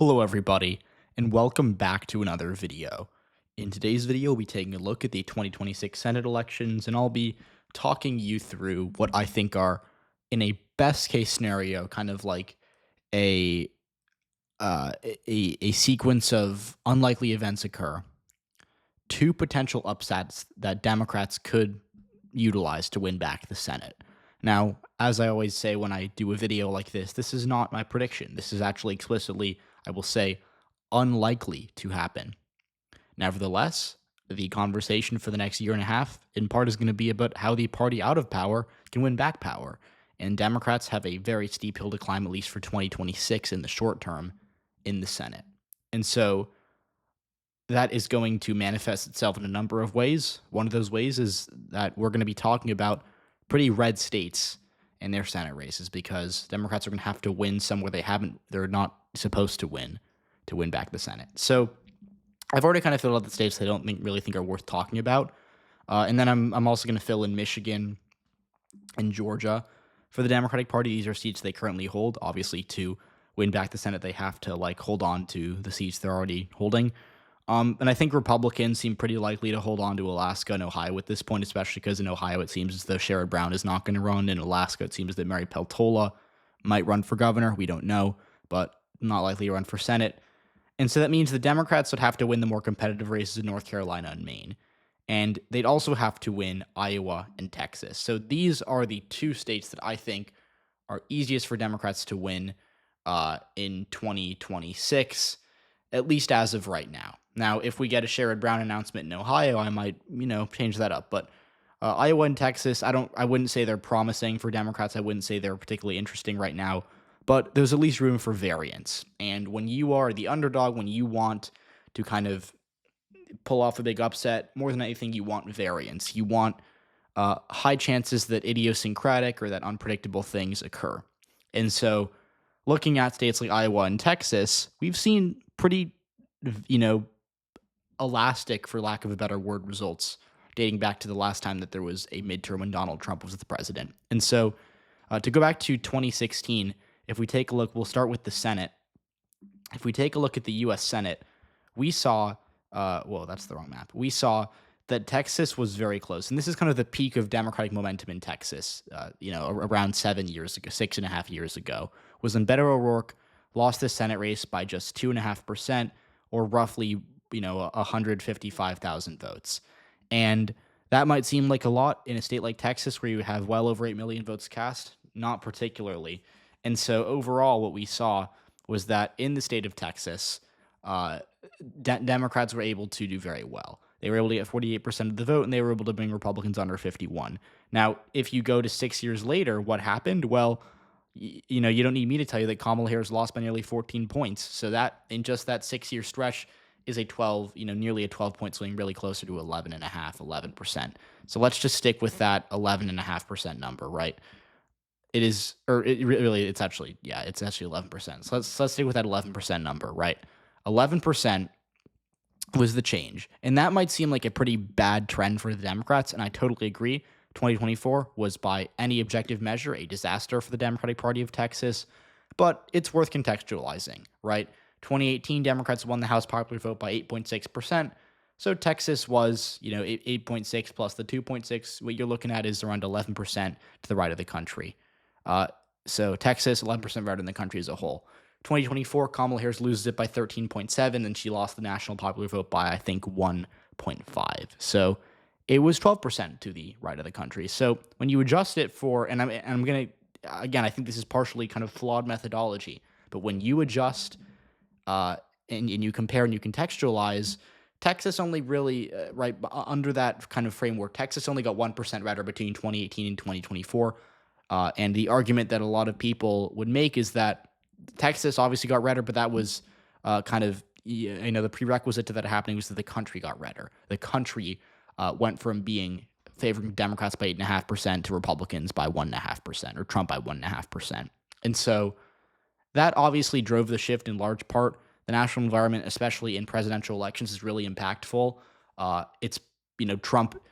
Hello everybody, and welcome back to another video. In today's video, we'll be taking a look at the 2026 Senate elections, and I'll be talking you through what I think are, in a best case scenario, kind of like a a sequence of unlikely events occur, two potential upsets that Democrats could utilize to win back the Senate. Now, as I always say when I do a video like this is not my prediction. This is actually explicitly, I will say, unlikely to happen. Nevertheless, the conversation for the next year and a half, in part, is going to be about how the party out of power can win back power. And Democrats have a very steep hill to climb, at least for 2026 in the short term, in the Senate. And so that is going to manifest itself in a number of ways. One of those ways is that we're going to be talking about pretty red states in their Senate races, because Democrats are going to have to win somewhere they're not supposed to win back the Senate. So I've already kind of filled out the states that I don't really think are worth talking about. And then I'm also going to fill in Michigan and Georgia for the Democratic Party. These are seats they currently hold. Obviously, to win back the Senate, they have to hold on to the seats they're already holding. And I think Republicans seem pretty likely to hold on to Alaska and Ohio at this point, especially because in Ohio it seems as though Sherrod Brown is not going to run. In Alaska, it seems that Mary Peltola might run for governor. We don't know, but not likely to run for Senate. And so that means the Democrats would have to win the more competitive races in North Carolina and Maine. And they'd also have to win Iowa and Texas. So these are the two states that I think are easiest for Democrats to win in 2026, at least as of right now. Now, if we get a Sherrod Brown announcement in Ohio, I might, change that up. But Iowa and Texas, I wouldn't say they're promising for Democrats. I wouldn't say they're particularly interesting right now. But there's at least room for variance. And when you are the underdog, when you want to kind of pull off a big upset, more than anything, you want variance. You want high chances that idiosyncratic or that unpredictable things occur. And so looking at states like Iowa and Texas, we've seen pretty, elastic, for lack of a better word, results dating back to the last time that there was a midterm when Donald Trump was the president. And so to go back to 2016, if we take a look, we'll start with the Senate. If we take a look at the U.S. Senate, we saw, that's the wrong map. We saw that Texas was very close. And this is kind of the peak of Democratic momentum in Texas, around 7 years ago, 6.5 years ago, was when Beto O'Rourke lost the Senate race by just 2.5%, or roughly, 155,000 votes. And that might seem like a lot in a state like Texas, where you have well over 8 million votes cast. Not particularly. And so overall, what we saw was that in the state of Texas, Democrats were able to do very well. They were able to get 48% of the vote, and they were able to bring Republicans under 51. Now, if you go to 6 years later, what happened? Well, you don't need me to tell you that Kamala Harris lost by nearly 14 points. So that, in just that 6-year stretch, is a 12, nearly a 12-point swing, really closer to 11%. So let's just stick with that 11.5% number, right? It is, or it's actually 11%. So let's stick with that 11% number, right? 11% was the change. And that might seem like a pretty bad trend for the Democrats, and I totally agree. 2024 was, by any objective measure, a disaster for the Democratic Party of Texas, but it's worth contextualizing, right? 2018, Democrats won the House popular vote by 8.6%. So Texas was, 8.6 plus the 2.6. What you're looking at is around 11% to the right of the country. So Texas, 11% better than the country as a whole. 2024, Kamala Harris loses it by 13.7, and she lost the national popular vote by, I think, 1.5. So it was 12% to the right of the country. So when you adjust it for, and I'm going to, again, I think this is partially kind of flawed methodology, but when you adjust and you compare and you contextualize, Texas only really, right under that kind of framework, Texas only got 1% redder between 2018 and 2024. And the argument that a lot of people would make is that Texas obviously got redder, but that was the prerequisite to that happening was that the country got redder. The country went from being favoring Democrats by 8.5% to Republicans by 1.5%, or Trump by 1.5%. And so that obviously drove the shift in large part. The national environment, especially in presidential elections, is really impactful. Trump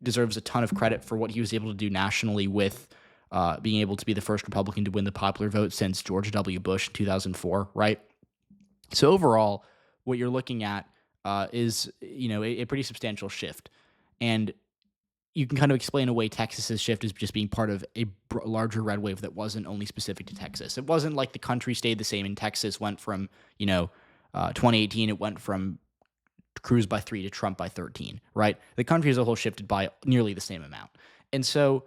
deserves a ton of credit for what he was able to do nationally with being able to be the first Republican to win the popular vote since George W. Bush in 2004, right? So overall, what you're looking at is a pretty substantial shift, and you can kind of explain away Texas's shift as just being part of a larger red wave that wasn't only specific to Texas. It wasn't like the country stayed the same, and Texas went from 2018, it went from Cruz by 3 to Trump by 13, right? The country as a whole shifted by nearly the same amount. And so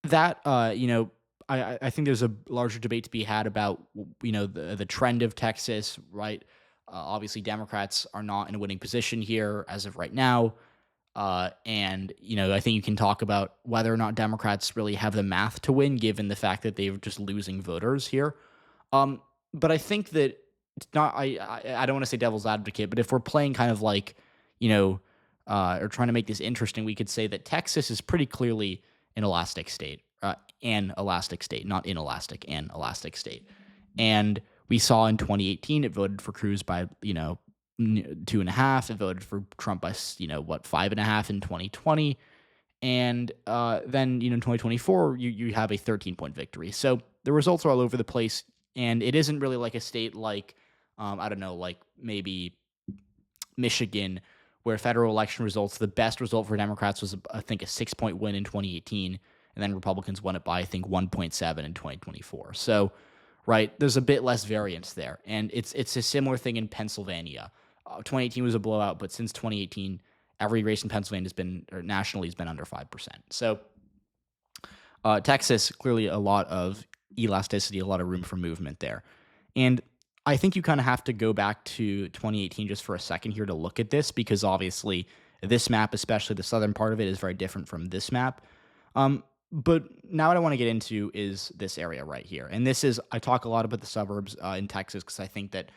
that, I think there's a larger debate to be had about, the trend of Texas, right? Obviously, Democrats are not in a winning position here as of right now. And I think you can talk about whether or not Democrats really have the math to win, given the fact that they're just losing voters here. But I think that it's not. I don't want to say devil's advocate, but if we're playing kind of like, or trying to make this interesting, we could say that Texas is pretty clearly an elastic state, an elastic state, not inelastic, an elastic state. And we saw in 2018, it voted for Cruz by 2.5. It voted for Trump by 5.5 in 2020, and then in 2024 you have a 13-point victory. So the results are all over the place, and it isn't really like a state like I don't know, like maybe Michigan, where federal election results, the best result for Democrats was I think a 6-point win in 2018, and then Republicans won it by I think 1.7 in 2024. So right, there's a bit less variance there, and it's a similar thing in Pennsylvania. 2018 was a blowout, but since 2018, every race in Pennsylvania nationally has been under 5%. So Texas, clearly a lot of elasticity, a lot of room for movement there. And I think you kind of have to go back to 2018 just for a second here to look at this, because obviously this map, especially the southern part of it, is very different from this map. But now what I want to get into is this area right here. And I talk a lot about the suburbs in Texas because I think that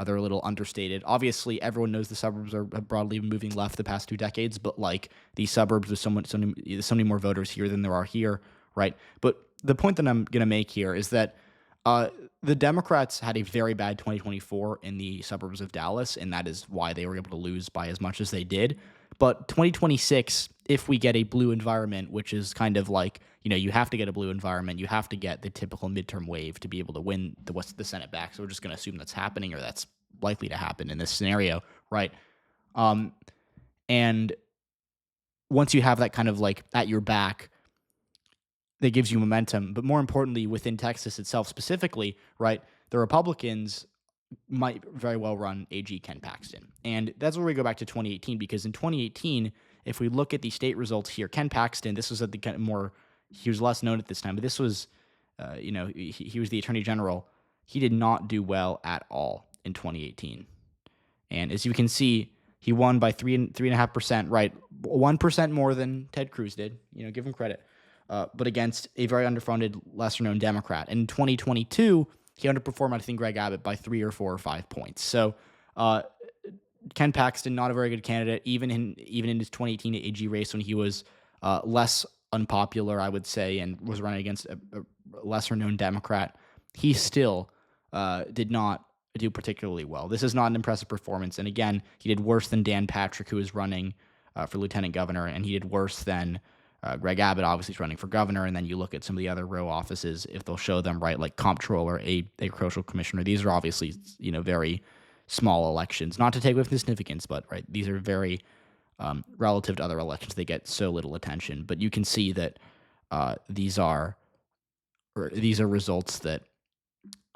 they're a little understated. Obviously, everyone knows the suburbs are broadly moving left the past 2 decades, but like these suburbs, there's so many more voters here than there are here, right? But the point that I'm going to make here is that the Democrats had a very bad 2024 in the suburbs of Dallas, and that is why they were able to lose by as much as they did. But 2026, if we get a blue environment, which is kind of like, you have to get a blue environment, you have to get the typical midterm wave to be able to win the Senate back. So we're just going to assume that's happening, or that's likely to happen in this scenario, right? And once you have that kind of like at your back, that gives you momentum. But more importantly, within Texas itself specifically, right, the Republicans might very well run AG Ken Paxton. And that's where we go back to 2018, because in 2018, if we look at the state results here, Ken Paxton, this was at the kind of more, he was less known at this time, but this was, he was the attorney general. He did not do well at all in 2018. And as you can see, he won by 3.5%, right? 1% more than Ted Cruz did, give him credit. But against a very underfunded, lesser-known Democrat. And in 2022, he underperformed, I think, Greg Abbott by 3 or 4 or 5 points. So Ken Paxton, not a very good candidate, even in his 2018 AG race when he was less unpopular, I would say, and was running against a lesser-known Democrat. He still did not do particularly well. This is not an impressive performance. And again, he did worse than Dan Patrick, who was running for lieutenant governor, and he did worse than Greg Abbott, obviously, is running for governor. And then you look at some of the other row offices, if they'll show them, right, like comptroller, agricultural commissioner. These are obviously, very small elections, not to take away from the significance, but right, these are very relative to other elections. They get so little attention, but you can see that these are results that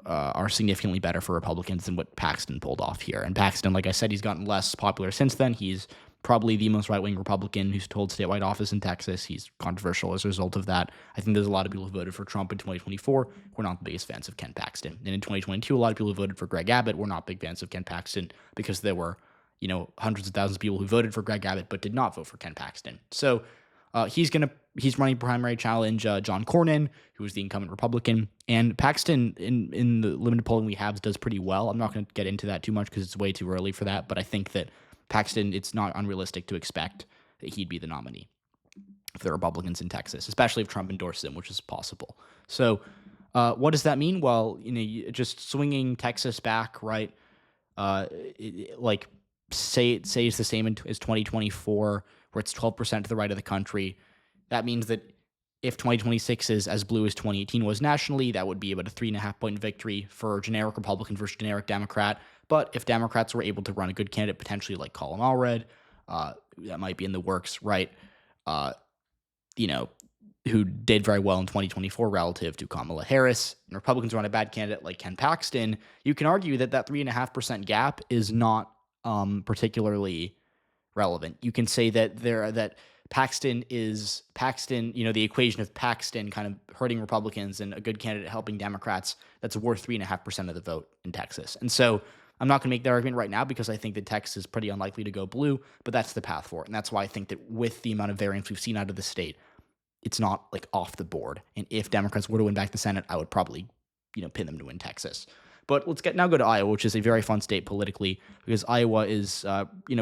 are significantly better for Republicans than what Paxton pulled off here. And Paxton, like I said, he's gotten less popular since then. He's probably the most right-wing Republican who's held statewide office in Texas. He's controversial as a result of that. I think there's a lot of people who voted for Trump in 2024 who are not the biggest fans of Ken Paxton. And in 2022, a lot of people who voted for Greg Abbott were not big fans of Ken Paxton because there were, hundreds of thousands of people who voted for Greg Abbott but did not vote for Ken Paxton. So he's running primary challenge John Cornyn, who is the incumbent Republican. And Paxton, in the limited polling we have, does pretty well. I'm not going to get into that too much because it's way too early for that, but I think that Paxton, it's not unrealistic to expect that he'd be the nominee for the Republicans in Texas, especially if Trump endorsed him, which is possible. So what does that mean? Well, just swinging Texas back, right? Say it's the same as 2024, where it's 12% to the right of the country. That means that if 2026 is as blue as 2018 was nationally, that would be about a 3.5-point victory for generic Republican versus generic Democrat. But if Democrats were able to run a good candidate, potentially like Colin Allred, that might be in the works, right? You know, who did very well in 2024 relative to Kamala Harris, and Republicans run a bad candidate like Ken Paxton, you can argue that that 3.5% gap is not particularly relevant. You can say that Paxton, the equation of Paxton kind of hurting Republicans and a good candidate helping Democrats, that's worth 3.5% of the vote in Texas. And so I'm not going to make that argument right now because I think that Texas is pretty unlikely to go blue, but that's the path for it. And that's why I think that with the amount of variance we've seen out of the state, it's not like off the board. And if Democrats were to win back the Senate, I would probably, pin them to win Texas. But let's now go to Iowa, which is a very fun state politically because Iowa is,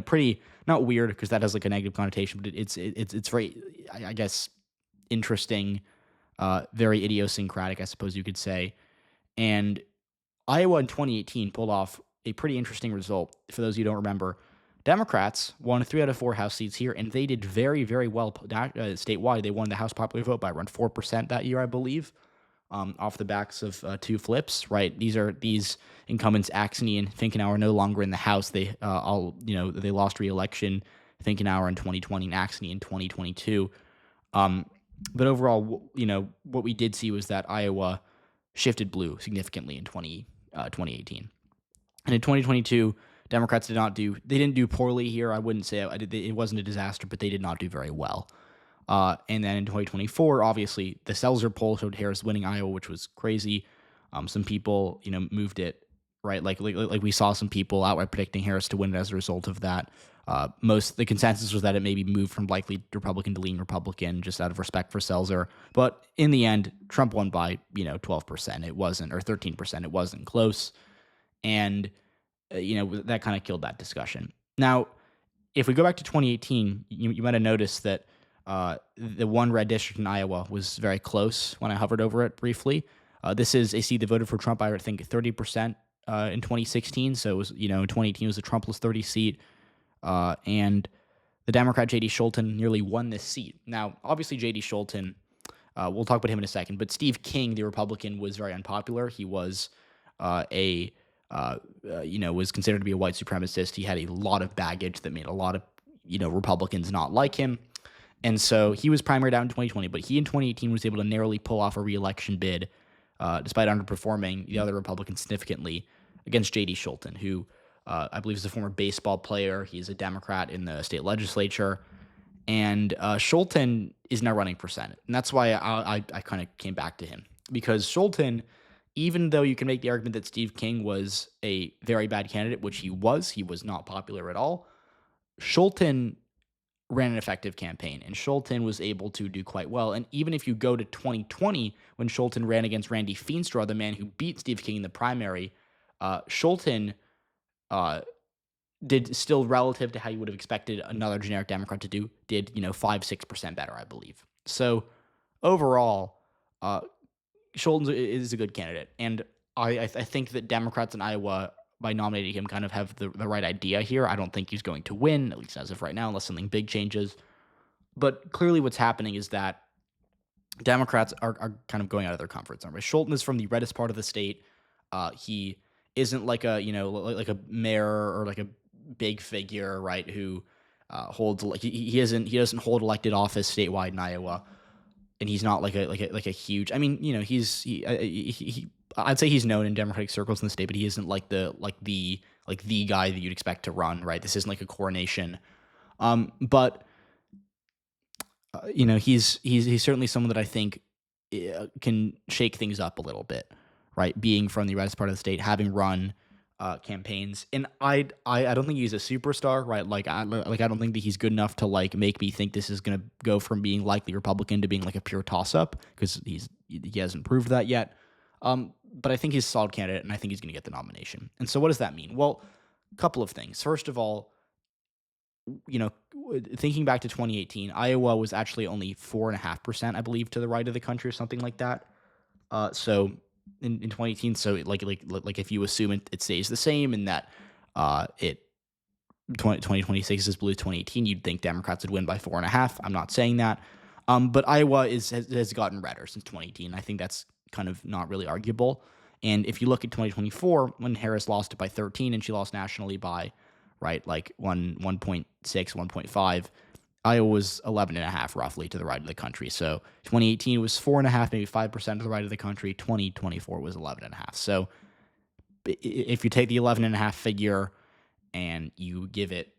pretty not weird because that has like a negative connotation, but it's very, I guess, interesting, very idiosyncratic, I suppose you could say. And Iowa in 2018 pulled off a pretty interesting result. For those of you who don't remember, Democrats won 3 out of 4 House seats here, and they did very, very well statewide. They won the House popular vote by around 4% that year, I believe, off the backs of 2 flips. Right, these incumbents Axne and Finkenauer no longer in the House. They they lost re-election. Finkenauer in 2020 and Axne in 2022. But overall, what we did see was that Iowa shifted blue significantly in 2018. And in 2022, Democrats didn't do poorly here. I wouldn't say it wasn't a disaster, but they did not do very well. And then in 2024, obviously, the Seltzer poll showed Harris winning Iowa, which was crazy. Some people, moved it, right? Like we saw some people outright predicting Harris to win it as a result of that. The consensus was that it maybe moved from likely Republican to lean Republican just out of respect for Seltzer. But in the end, Trump won by, 12%. It wasn't, or 13%. It wasn't close. And, that kind of killed that discussion. Now, if we go back to 2018, you might have noticed that the one red district in Iowa was very close when I hovered over it briefly. This is a seat that voted for Trump, I think 30% in 2016. So it was, in 2018 it was a Trumpless 30 seat. And the Democrat J.D. Scholten nearly won this seat. Now, obviously J.D. Scholten, we'll talk about him in a second, but Steve King, the Republican, was very unpopular. He was was considered to be a white supremacist. He had a lot of baggage that made a lot of, Republicans not like him. And so he was primaried out in 2020, but he in 2018 was able to narrowly pull off a re-election bid, despite underperforming the other Republicans significantly against J.D. Scholten, who I believe is a former baseball player. He's a Democrat in the state legislature. And Scholten is now running for Senate. And that's why I kind of came back to him. Because Scholten, even though you can make the argument that Steve King was a very bad candidate, which he was not popular at all, Scholten ran an effective campaign, and Scholten was able to do quite well. And even if you go to 2020, when Scholten ran against Randy Feenstra, the man who beat Steve King in the primary, Scholten did still, relative to how you would have expected another generic Democrat to do, did 5-6% better, I believe. So overall, Scholten is a good candidate, and I think that Democrats in Iowa, by nominating him, kind of have the right idea here. I don't think he's going to win, at least as of right now, unless something big changes. But clearly what's happening is that Democrats are kind of going out of their comfort zone. Right? Scholten is from the reddest part of the state. He isn't like a like a mayor or like a big figure, right? Who holds he doesn't hold elected office statewide in Iowa. And he's not like a huge. I mean, I'd say he's known in Democratic circles in the state, but he isn't like the guy that you'd expect to run, right? This isn't like a coronation. But he's certainly someone that I think can shake things up a little bit, right? Being from the reddest part of the state, having run campaigns, and I don't think he's a superstar, right? I don't think that he's good enough to make me think this is gonna go from being likely Republican to being like a pure toss up, because he hasn't proved that yet. But I think he's a solid candidate, and I think he's gonna get the nomination. And so what does that mean? Well, a couple of things. First of all, thinking back to 2018, Iowa was actually only 4.5%, I believe, to the right of the country or something like that. So in 2018, so if you assume it stays the same and that 2026 is blue 2018, you'd think Democrats would win by 4.5. I'm not saying that, but Iowa has gotten redder since 2018. I think that's kind of not really arguable. And if you look at 2024, when Harris lost it by 13 and she lost nationally by, right, like 1.6, 1.5, Iowa was 11.5 roughly to the right of the country. So 2018 was 4.5, maybe 5% to the right of the country. 2024 was 11.5. So if you take the 11.5 figure and you give it,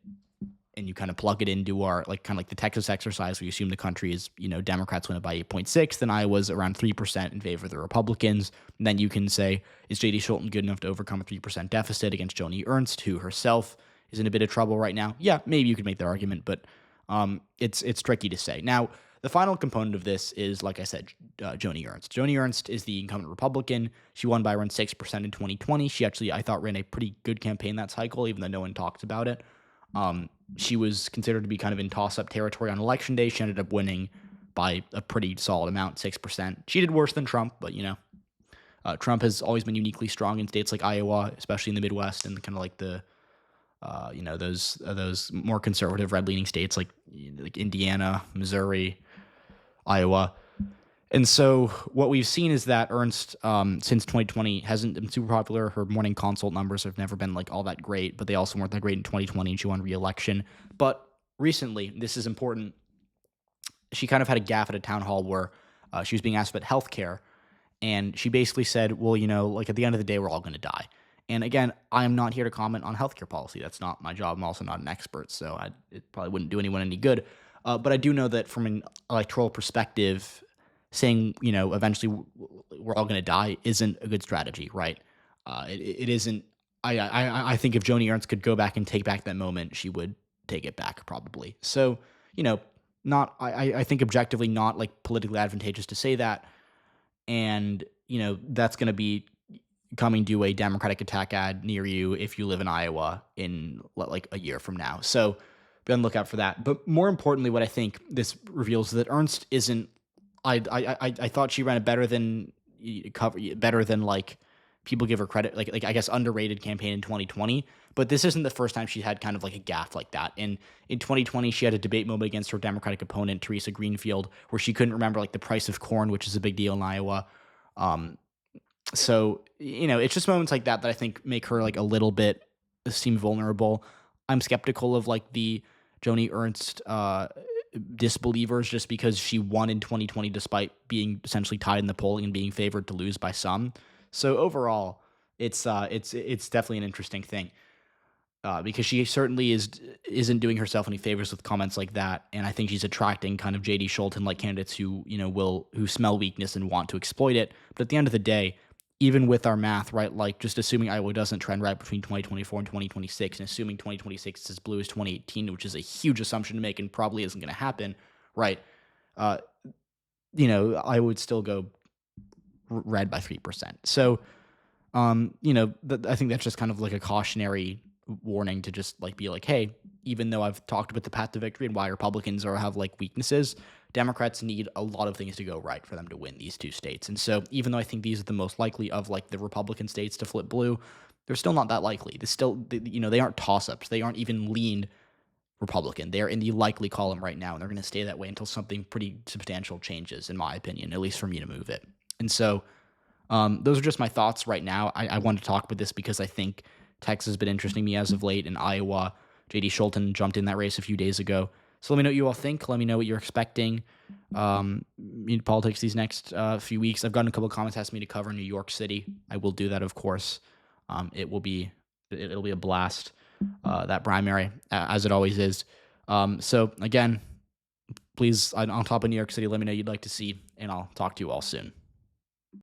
and you kind of plug it into our, like, kind of like the Texas exercise where you assume the country is, Democrats win it by 8.6, then Iowa's around 3% in favor of the Republicans. And then you can say, is J.D. Scholten good enough to overcome a 3% deficit against Joni Ernst, who herself is in a bit of trouble right now? Yeah, maybe you could make that argument, but it's tricky to say. Now, the final component of this is, like I said, Joni Ernst. Joni Ernst is the incumbent Republican. She won by around 6% in 2020. She actually, I thought, ran a pretty good campaign that cycle, even though no one talks about it. She was considered to be kind of in toss-up territory on Election Day. She ended up winning by a pretty solid amount, 6%. She did worse than Trump, but, Trump has always been uniquely strong in states like Iowa, especially in the Midwest, and kind of like the, those more conservative, red-leaning states like Indiana, Missouri, Iowa. And so what we've seen is that Ernst, since 2020, hasn't been super popular. Her morning consult numbers have never been all that great, but they also weren't that great in 2020, and she won re-election. But recently, this is important, she kind of had a gaffe at a town hall where she was being asked about healthcare, and she basically said, well, at the end of the day, we're all going to die. And again, I am not here to comment on healthcare policy. That's not my job. I'm also not an expert, so it probably wouldn't do anyone any good. But I do know that from an electoral perspective, saying, eventually we're all going to die isn't a good strategy, right? It isn't. I think if Joni Ernst could go back and take back that moment, she would take it back probably. So, I think objectively not politically advantageous to say that. And, that's going to be coming to a Democratic attack ad near you if you live in Iowa in a year from now. So be on the lookout for that. But more importantly, what I think this reveals is that Ernst isn't. I thought she ran a better than people give her credit, I guess underrated campaign in 2020. But this isn't the first time she had kind of a gaffe like that. And in 2020, she had a debate moment against her Democratic opponent, Teresa Greenfield, where she couldn't remember the price of corn, which is a big deal in Iowa. So, it's just moments like that I think make her a little bit seem vulnerable. I'm skeptical of the Joni Ernst disbelievers just because she won in 2020 despite being essentially tied in the polling and being favored to lose by some. So overall, it's definitely an interesting thing because she certainly isn't doing herself any favors with comments like that, and I think she's attracting kind of J.D. Scholten candidates who who smell weakness and want to exploit it. But at the end of the day, even with our math, right, just assuming Iowa doesn't trend right between 2024 and 2026, and assuming 2026 is as blue as 2018, which is a huge assumption to make and probably isn't going to happen, right, I would still go red by 3%. So, I think that's just kind of a cautionary warning to just be hey, even though I've talked about the path to victory and why Republicans have weaknesses, Democrats need a lot of things to go right for them to win these two states. And so even though I think these are the most likely of the Republican states to flip blue, they're still not that likely. They aren't toss-ups. They aren't even leaned Republican. They're in the likely column right now, and they're going to stay that way until something pretty substantial changes, in my opinion, at least for me to move it. And so those are just my thoughts right now. I wanted to talk about this because I think Texas has been interesting me as of late, and Iowa, J.D. Scholten jumped in that race a few days ago. So let me know what you all think. Let me know what you're expecting in politics these next few weeks. I've gotten a couple of comments asking me to cover New York City. I will do that, of course. It'll be a blast, that primary, as it always is. So again, please, on top of New York City, let me know what you'd like to see, and I'll talk to you all soon.